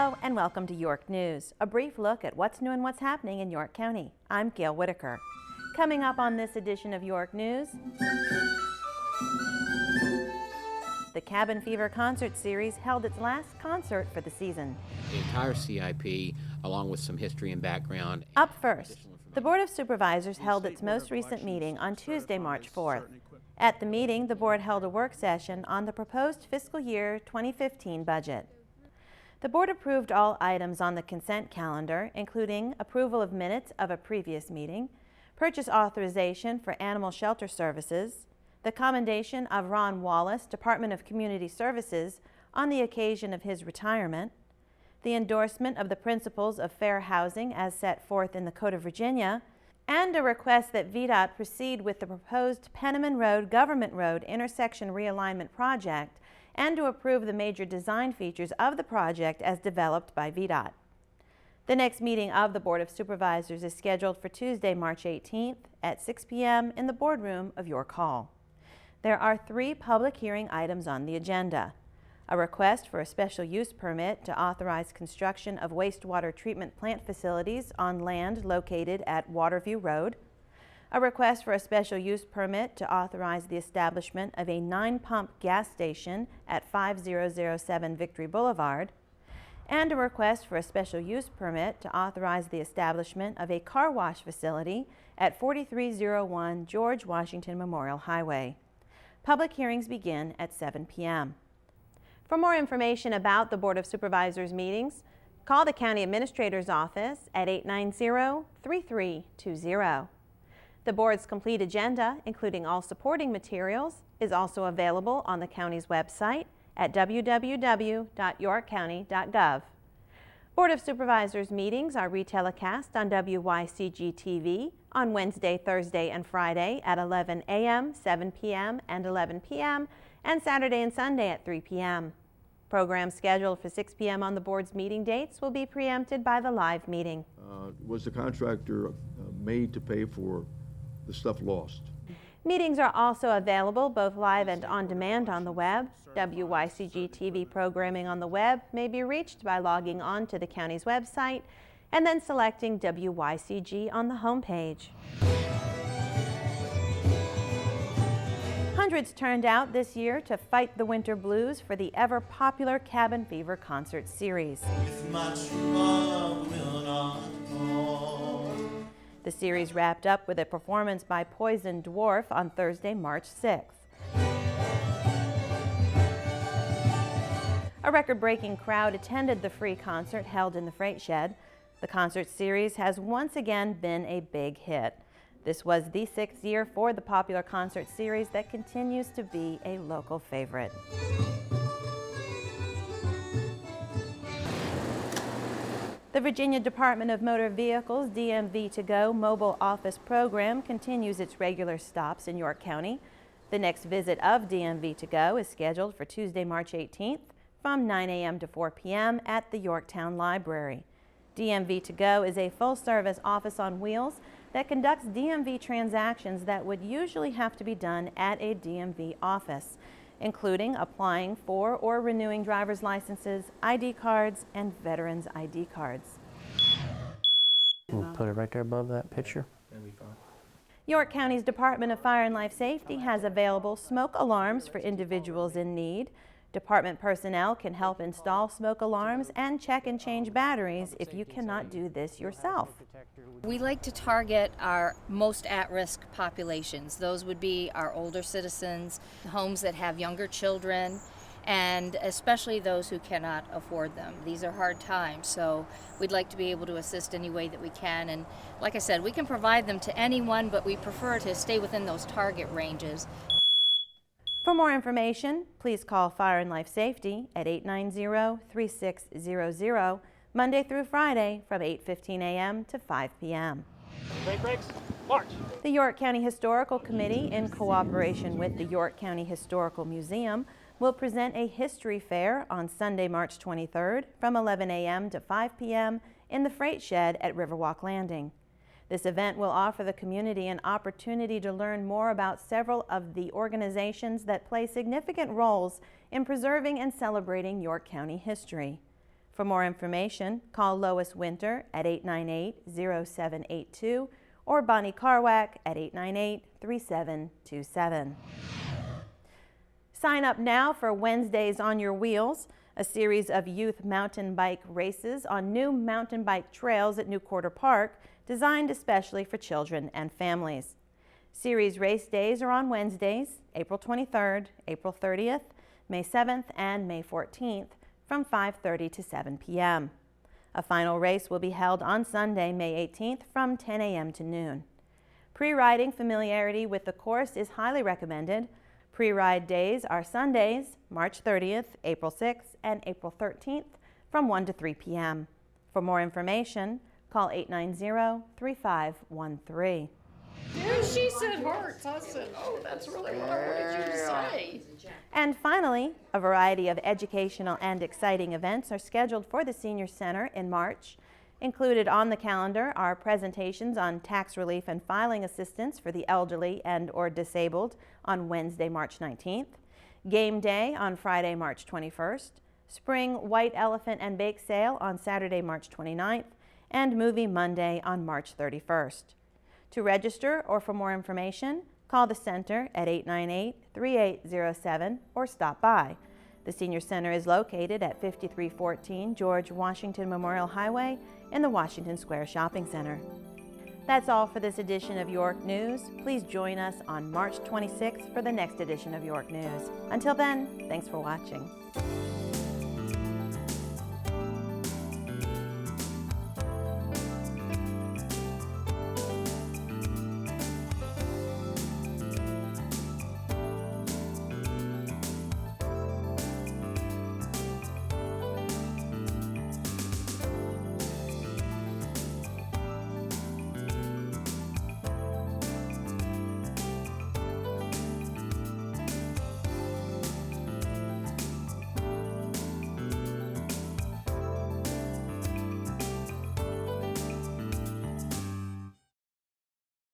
Hello and welcome to York News, a brief look at what's new and what's happening in York County. I'm Gail Whitaker. Coming up on this edition of York News, the Cabin Fever Concert Series held its last concert for the season. The entire CIP, along with some history and background. Up first, the Board of Supervisors held its most recent meeting on Tuesday, March 4th. At the meeting, the board held a work session on the proposed fiscal year 2015 budget. The board approved all items on the consent calendar, including approval of minutes of a previous meeting, purchase authorization for animal shelter services, the commendation of Ron Wallace, Department of Community Services, on the occasion of his retirement, the endorsement of the principles of fair housing as set forth in the Code of Virginia, and a request that VDOT proceed with the proposed Penniman Road Government Road intersection realignment project and to approve the major design features of the project as developed by VDOT. The next meeting of the Board of Supervisors is scheduled for Tuesday, March 18th at 6 p.m. in the boardroom of York Hall. There are 3 public hearing items on the agenda: a request for a special use permit to authorize construction of wastewater treatment plant facilities on land located at Waterview Road, a request for a special use permit to authorize the establishment of a 9-pump gas station at 5007 Victory Boulevard, and a request for a special use permit to authorize the establishment of a car wash facility at 4301 George Washington Memorial Highway. Public hearings begin at 7 p.m. For more information about the Board of Supervisors meetings, call the County Administrator's Office at 890-3320. The board's complete agenda, including all supporting materials, is also available on the county's website at www.yorkcounty.gov. Board of Supervisors meetings are retelecast on WYCG TV on Wednesday, Thursday, and Friday at 11 a.m., 7 p.m., and 11 p.m., and Saturday and Sunday at 3 p.m. Programs scheduled for 6 p.m. on the board's meeting dates will be preempted by the live meeting. Was the contractor made to pay for the stuff lost? Meetings are also available both live and on demand on the web. WYCG TV programming on the web may be reached by logging on to the county's website and then selecting WYCG on the homepage. Hundreds turned out this year to fight the winter blues for the ever-popular Cabin Fever Concert Series. The series wrapped up with a performance by Poison Dwarf on Thursday, March 6th. A record-breaking crowd attended the free concert held in the freight shed. The concert series has once again been a big hit. This was the 6th year for the popular concert series that continues to be a local favorite. The Virginia Department of Motor Vehicles DMV2Go mobile office program continues its regular stops in York County. The next visit of DMV2Go is scheduled for Tuesday, March 18th from 9 a.m. to 4 p.m. at the Yorktown Library. DMV2Go is a full-service office on wheels that conducts DMV transactions that would usually have to be done at a DMV office, including applying for or renewing driver's licenses, ID cards, and veterans' ID cards. We'll put it right there above that picture. York County's Department of Fire and Life Safety has available smoke alarms for individuals in need. Department personnel can help install smoke alarms and check and change batteries if you cannot do this yourself. We like to target our most at-risk populations. Those would be our older citizens, homes that have younger children, and especially those who cannot afford them. These are hard times, so we'd like to be able to assist any way that we can. And like I said, we can provide them to anyone, but we prefer to stay within those target ranges. For more information, please call Fire and Life Safety at 890-3600, Monday through Friday from 8:15 a.m. to 5 p.m. Brakes, march! The York County Historical Committee, in cooperation with the York County Historical Museum, will present a history fair on Sunday, March 23rd from 11 a.m. to 5 p.m. in the freight shed at Riverwalk Landing. This event will offer the community an opportunity to learn more about several of the organizations that play significant roles in preserving and celebrating York County history. For more information, call Lois Winter at 898-0782 or Bonnie Carwack at 898-3727. Sign up now for Wednesdays on Your Wheels, a series of youth mountain bike races on new mountain bike trails at New Quarter Park, designed especially for children and families. Series race days are on Wednesdays, April 23rd, April 30th, May 7th, and May 14th from 5:30 to 7 p.m. A final race will be held on Sunday, May 18th from 10 a.m. to noon. Pre-riding familiarity with the course is highly recommended. Pre-ride days are Sundays, March 30th, April 6th, and April 13th from 1 to 3 p.m. For more information, call 890-3513. She said hearts. I said, oh, that's really what I wanted you to say. And finally, a variety of educational and exciting events are scheduled for the Senior Center in March. Included on the calendar are presentations on tax relief and filing assistance for the elderly and/or disabled on Wednesday, March 19th, Game Day on Friday, March 21st, Spring White Elephant and Bake Sale on Saturday, March 29th, and Movie Monday on March 31st. To register or for more information, call the center at 898-3807 or stop by. The Senior Center is located at 5314 George Washington Memorial Highway in the Washington Square Shopping Center. That's all for this edition of York News. Please join us on March 26th for the next edition of York News. Until then, thanks for watching.